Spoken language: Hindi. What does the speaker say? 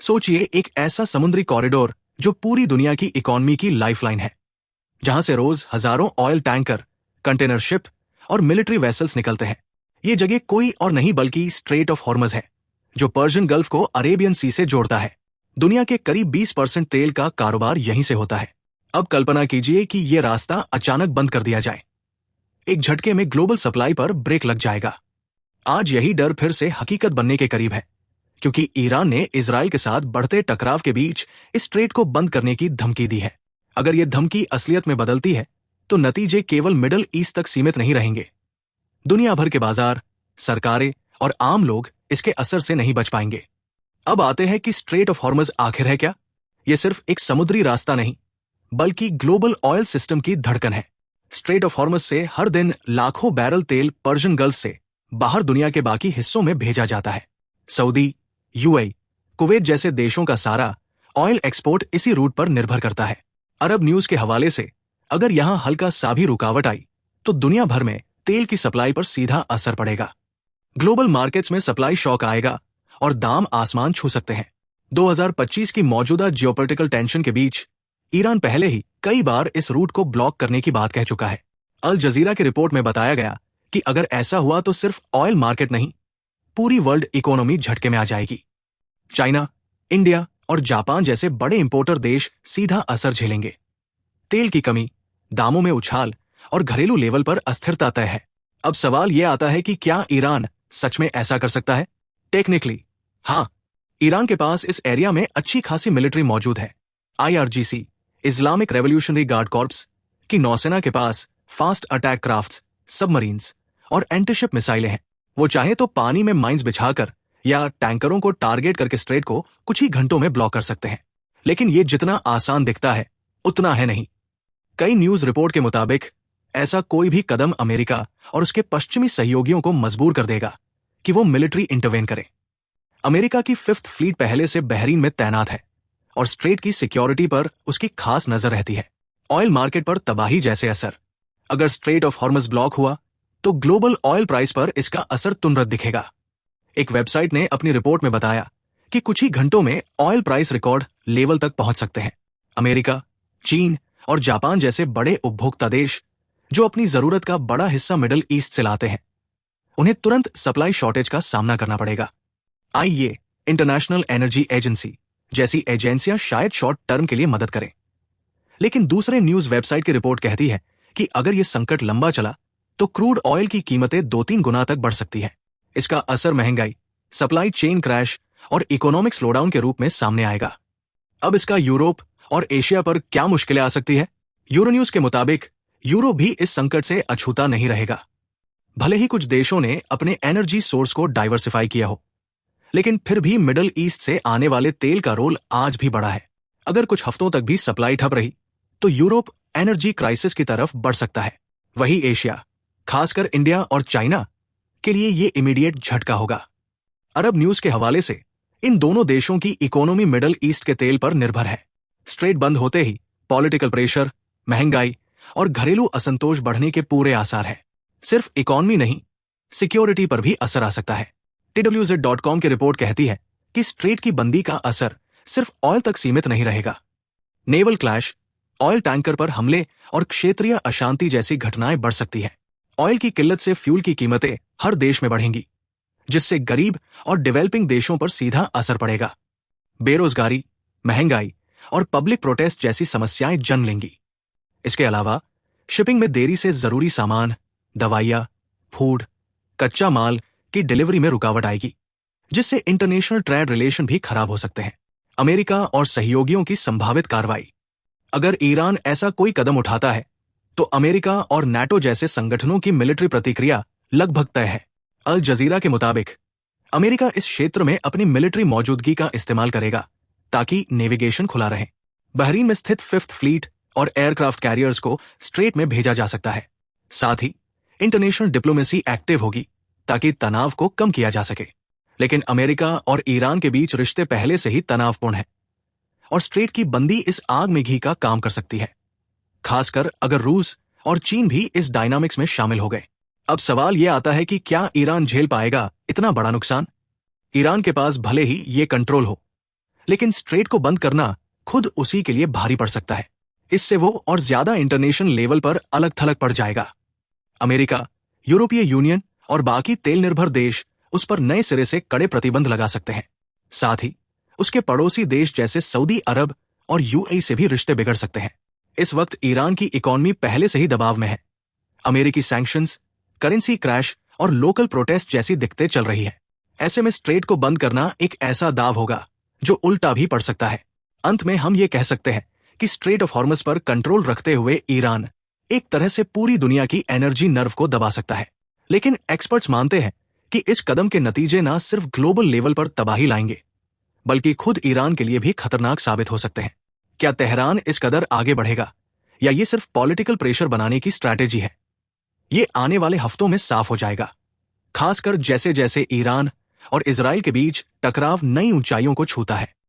सोचिए एक ऐसा समुद्री कॉरिडोर जो पूरी दुनिया की इकोनॉमी की लाइफलाइन है, जहां से रोज हजारों ऑयल टैंकर, कंटेनर शिप और मिलिट्री वेसल्स निकलते हैं। ये जगह कोई और नहीं बल्कि स्ट्रेट ऑफ हॉर्मज है, जो पर्शियन गल्फ को अरेबियन सी से जोड़ता है। दुनिया के करीब 20% तेल का कारोबार यहीं से होता है। अब कल्पना कीजिए कि यह रास्ता अचानक बंद कर दिया जाए। एक झटके में ग्लोबल सप्लाई पर ब्रेक लग जाएगा। आज यही डर फिर से हकीकत बनने के करीब है, क्योंकि ईरान ने इजराइल के साथ बढ़ते टकराव के बीच इस स्ट्रेट को बंद करने की धमकी दी है। अगर यह धमकी असलियत में बदलती है तो नतीजे केवल मिडल ईस्ट तक सीमित नहीं रहेंगे। दुनिया भर के बाजार, सरकारें और आम लोग इसके असर से नहीं बच पाएंगे। अब आते हैं कि स्ट्रेट ऑफ हॉर्मज आखिर है क्या। यह सिर्फ एक समुद्री रास्ता नहीं, बल्कि ग्लोबल ऑयल सिस्टम की धड़कन है। स्ट्रेट ऑफ हॉर्मज से हर दिन लाखों बैरल तेल पर्शियन गल्फ से बाहर दुनिया के बाकी हिस्सों में भेजा जाता है। सऊदी, यूएई, कुवैत जैसे देशों का सारा ऑयल एक्सपोर्ट इसी रूट पर निर्भर करता है। अरब न्यूज के हवाले से, अगर यहां हल्का सा भी रुकावट आई तो दुनिया भर में तेल की सप्लाई पर सीधा असर पड़ेगा। ग्लोबल मार्केट्स में सप्लाई शॉक आएगा और दाम आसमान छू सकते हैं। 2025 की मौजूदा जियोपॉलिटिकल टेंशन के बीच ईरान पहले ही कई बार इस रूट को ब्लॉक करने की बात कह चुका है। अल जजीरा की रिपोर्ट में बताया गया कि अगर ऐसा हुआ तो सिर्फ ऑयल मार्केट नहीं, पूरी वर्ल्ड इकोनॉमी झटके में आ जाएगी। चाइना, इंडिया और जापान जैसे बड़े इंपोर्टर देश सीधा असर झेलेंगे। तेल की कमी, दामों में उछाल और घरेलू लेवल पर अस्थिरता तय है। अब सवाल यह आता है कि क्या ईरान सच में ऐसा कर सकता है? टेक्निकली हाँ, ईरान के पास इस एरिया में अच्छी खासी मिलिट्री मौजूद है। IRGC, Islamic revolutionary guard corps की नौसेना के पास फास्ट अटैक क्राफ्ट्स, सबमरीन्स और एंटीशिप मिसाइलें हैं। वो चाहे तो पानी में माइंस बिछाकर या टैंकरों को टारगेट करके स्ट्रेट को कुछ ही घंटों में ब्लॉक कर सकते हैं। लेकिन ये जितना आसान दिखता है उतना है नहीं। कई न्यूज रिपोर्ट के मुताबिक ऐसा कोई भी कदम अमेरिका और उसके पश्चिमी सहयोगियों को मजबूर कर देगा कि वो मिलिट्री इंटरवेन करें। अमेरिका की 5th फ्लीट पहले से बहरीन में तैनात है और स्ट्रेट की सिक्योरिटी पर उसकी खास नजर रहती है। ऑयल मार्केट पर तबाही जैसे असर, अगर स्ट्रेट ऑफ हॉर्मज ब्लॉक हुआ तो ग्लोबल ऑयल प्राइस पर इसका असर तुरंत दिखेगा। एक वेबसाइट ने अपनी रिपोर्ट में बताया कि कुछ ही घंटों में ऑयल प्राइस रिकॉर्ड लेवल तक पहुंच सकते हैं। अमेरिका, चीन और जापान जैसे बड़े उपभोक्ता देश जो अपनी जरूरत का बड़ा हिस्सा मिडल ईस्ट से लाते हैं, उन्हें तुरंत सप्लाई शॉर्टेज का सामना करना पड़ेगा। आइए, इंटरनेशनल एनर्जी एजेंसी जैसी एजेंसियां शायद शॉर्ट टर्म के लिए मदद करें, लेकिन दूसरे न्यूज वेबसाइट की रिपोर्ट कहती है कि अगर यह संकट लंबा चला तो क्रूड ऑयल की कीमतें 2-3 गुना तक बढ़ सकती है। इसका असर महंगाई, सप्लाई चेन क्रैश और इकोनॉमिक स्लोडाउन के रूप में सामने आएगा। अब इसका यूरोप और एशिया पर क्या मुश्किलें आ सकती है? यूरोन्यूज के मुताबिक यूरोप भी इस संकट से अछूता नहीं रहेगा। भले ही कुछ देशों ने अपने एनर्जी सोर्स को डाइवर्सिफाई किया हो, लेकिन फिर भी मिडल ईस्ट से आने वाले तेल का रोल आज भी बड़ा है। अगर कुछ हफ्तों तक भी सप्लाई ठप रही तो यूरोप एनर्जी क्राइसिस की तरफ बढ़ सकता है। वही एशिया, खासकर इंडिया और चाइना के लिए ये इमीडिएट झटका होगा। अरब न्यूज के हवाले से, इन दोनों देशों की इकोनॉमी मिडल ईस्ट के तेल पर निर्भर है। स्ट्रेट बंद होते ही पॉलिटिकल प्रेशर, महंगाई और घरेलू असंतोष बढ़ने के पूरे आसार हैं। सिर्फ इकोनॉमी नहीं, सिक्योरिटी पर भी असर आ सकता है। TWZ.com की रिपोर्ट कहती है कि स्ट्रेट की बंदी का असर सिर्फ ऑयल तक सीमित नहीं रहेगा। नेवल क्लैश, ऑयल टैंकर पर हमले और क्षेत्रीय अशांति जैसी घटनाएं बढ़ सकती हैं। ऑयल की किल्लत से फ्यूल की कीमतें हर देश में बढ़ेंगी, जिससे गरीब और डेवलपिंग देशों पर सीधा असर पड़ेगा। बेरोजगारी, महंगाई और पब्लिक प्रोटेस्ट जैसी समस्याएं जन्म लेंगी। इसके अलावा शिपिंग में देरी से जरूरी सामान, दवाइयां, फूड, कच्चा माल की डिलीवरी में रुकावट आएगी, जिससे इंटरनेशनल ट्रेड रिलेशन भी खराब हो सकते हैं। अमेरिका और सहयोगियों की संभावित कार्रवाई, अगर ईरान ऐसा कोई कदम उठाता है तो अमेरिका और नाटो जैसे संगठनों की मिलिट्री प्रतिक्रिया लगभग तय है। अल जजीरा के मुताबिक अमेरिका इस क्षेत्र में अपनी मिलिट्री मौजूदगी का इस्तेमाल करेगा ताकि नेविगेशन खुला रहे। बहरीन में स्थित 5th फ्लीट और एयरक्राफ्ट कैरियर्स को स्ट्रेट में भेजा जा सकता है। साथ ही इंटरनेशनल डिप्लोमेसी एक्टिव होगी ताकि तनाव को कम किया जा सके। लेकिन अमेरिका और ईरान के बीच रिश्ते पहले से ही तनावपूर्ण है और स्ट्रेट की बंदी इस आग में घी का काम कर सकती है, खासकर अगर रूस और चीन भी इस डायनामिक्स में शामिल हो गए। अब सवाल यह आता है कि क्या ईरान झेल पाएगा इतना बड़ा नुकसान? ईरान के पास भले ही ये कंट्रोल हो, लेकिन स्ट्रेट को बंद करना खुद उसी के लिए भारी पड़ सकता है। इससे वो और ज्यादा इंटरनेशनल लेवल पर अलग थलग पड़ जाएगा। अमेरिका, यूरोपीय यूनियन और बाकी तेल निर्भर देश उस पर नए सिरे से कड़े प्रतिबंध लगा सकते हैं। साथ ही उसके पड़ोसी देश जैसे सऊदी अरब और यूएई से भी रिश्ते बिगड़ सकते हैं। इस वक्त ईरान की इकॉनमी पहले से ही दबाव में है। अमेरिकी सैंक्शंस, करेंसी क्रैश और लोकल प्रोटेस्ट जैसी दिक्कतें चल रही है। ऐसे में स्ट्रेट को बंद करना एक ऐसा दाव होगा जो उल्टा भी पड़ सकता है। अंत में हम ये कह सकते हैं कि स्ट्रेट ऑफ हॉर्मस पर कंट्रोल रखते हुए ईरान एक तरह से पूरी दुनिया की एनर्जी नर्व को दबा सकता है। लेकिन एक्सपर्ट्स मानते हैं कि इस कदम के नतीजे न सिर्फ ग्लोबल लेवल पर तबाही लाएंगे, बल्कि खुद ईरान के लिए भी खतरनाक साबित हो सकते हैं। क्या तेहरान इस कदर आगे बढ़ेगा या ये सिर्फ पॉलिटिकल प्रेशर बनाने की स्ट्रैटेजी है? ये आने वाले हफ्तों में साफ हो जाएगा, खासकर जैसे जैसे ईरान और इजराइल के बीच टकराव नई ऊंचाइयों को छूता है।